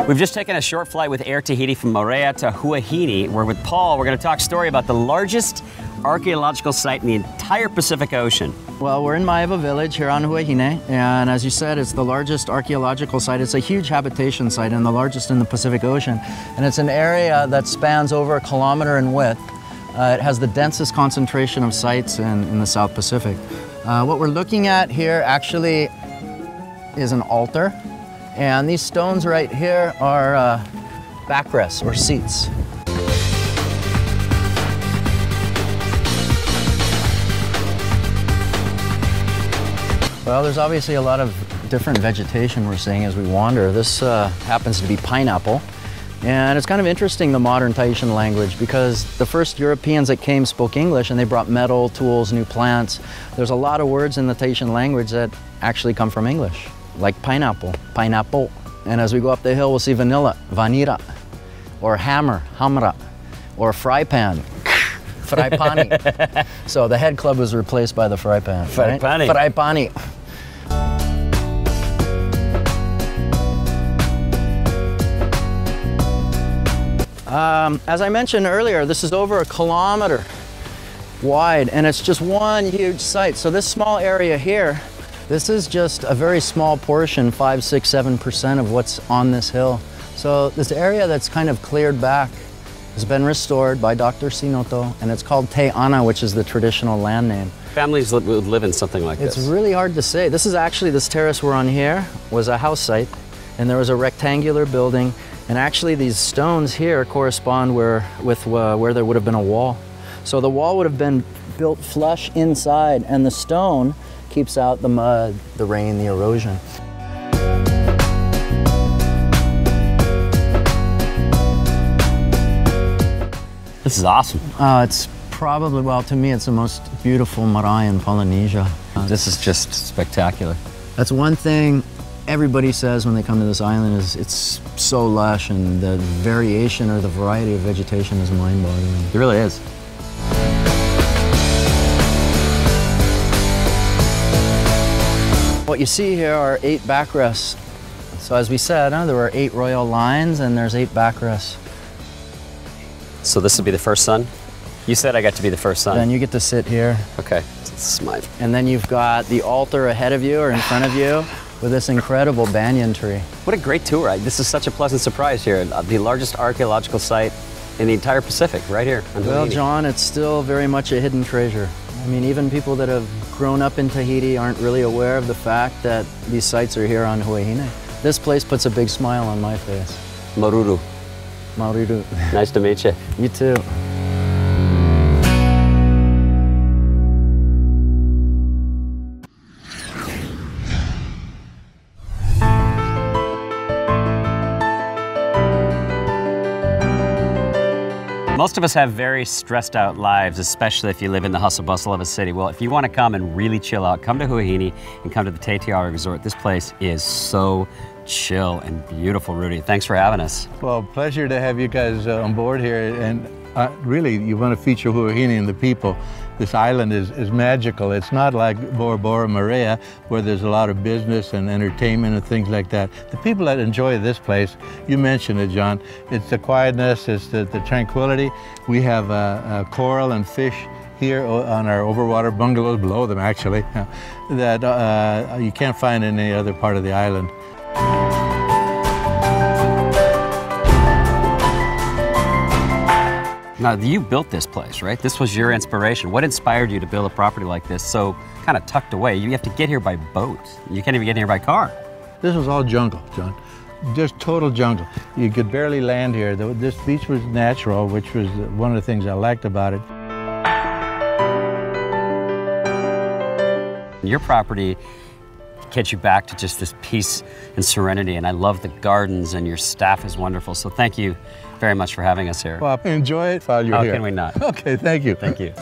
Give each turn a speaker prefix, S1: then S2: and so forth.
S1: We've just taken a short flight with Air Tahiti from Moorea to Huahine, where with Paul, we're going to talk story about the largest archaeological site in the entire Pacific Ocean.
S2: Well, we're in Maiva village here on Huahine, and as you said, it's the largest archaeological site. It's a huge habitation site and the largest in the Pacific Ocean. And it's an area that spans over 1 kilometer in width. It has the densest concentration of sites in the South Pacific. What we're looking at here actually is an altar. And these stones right here are backrests or seats. Well, there's obviously a lot of different vegetation we're seeing as we wander. This happens to be pineapple. And it's kind of interesting, the modern Tahitian language, because the first Europeans that came spoke English and they brought metal, tools, new plants. There's a lot of words in the Tahitian language that actually come from English. Like pineapple, pineapple. And as we go up the hill, we'll see vanilla, vanira, or hammer, hamra, or fry pan, fry pani. So the head club was replaced by the fry pan.
S1: Fry pani.
S2: Fry pani. As I mentioned earlier, this is over 1 kilometer wide, and it's just one huge site. So this small area here, this is just a very small portion, 5, 6, 7% of what's on this hill. So this area that's kind of cleared back has been restored by Dr. Sinoto, and it's called Te Ana, which is the traditional land name.
S1: Families would live in something like this.
S2: It's really hard to say. This is actually, this terrace we're on here was a house site, and there was a rectangular building, and actually these stones here correspond with where there would have been a wall. So the wall would have been built flush inside, and the stone keeps out the mud, the rain, the erosion.
S1: This is awesome.
S2: It's probably, well, to me, it's the most beautiful marae in Polynesia.
S1: This is just spectacular.
S2: That's one thing everybody says when they come to this island is it's so lush, and the variation or the variety of vegetation is mind-boggling.
S1: It really is.
S2: What you see here are 8 backrests. So as we said, there were 8 royal lines and there's 8 backrests.
S1: So this would be the first son? You said I got to be the first son.
S2: Then you get to sit here.
S1: Okay, this is mine.
S2: And then you've got the altar ahead of you or in front of you with this incredible banyan tree.
S1: What a great tour. This is such a pleasant surprise here. The largest archaeological site in the entire Pacific, right here on
S2: Well,
S1: Tahiti.
S2: John, it's still very much a hidden treasure. I mean, even people that have grown up in Tahiti aren't really aware of the fact that these sites are here on Huahine. This place puts a big smile on my face.
S1: Maruru.
S2: Mauriru.
S1: Nice to meet you.
S2: You too.
S1: Most of us have very stressed out lives, especially if you live in the hustle bustle of a city. Well, if you want to come and really chill out, come to Huahine and come to the Te Tiara Resort. This place is so chill and beautiful, Rudy. Thanks for having us.
S3: Well, pleasure to have you guys on board here. And really, you want to feature Huahine and the people. This island is magical. It's not like Bora Bora, Moorea, where there's a lot of business and entertainment and things like that. The people that enjoy this place, you mentioned it, John, it's the quietness, it's the tranquility. We have coral and fish here on our overwater bungalows, below them actually, that you can't find in any other part of the island.
S1: Now, you built this place, right? This was your inspiration. What inspired you to build a property like this so kind of tucked away? You have to get here by boat. You can't even get here by car.
S3: This was all jungle, John. Just total jungle. You could barely land here. This beach was natural, which was one of the things I liked about it.
S1: Your property gets you back to just this peace and serenity, and I love the gardens, and your staff is wonderful. So thank you very much for having us here.
S3: Well, enjoy it while you're here.
S1: How can we not?
S3: Okay, thank you.
S1: Thank you.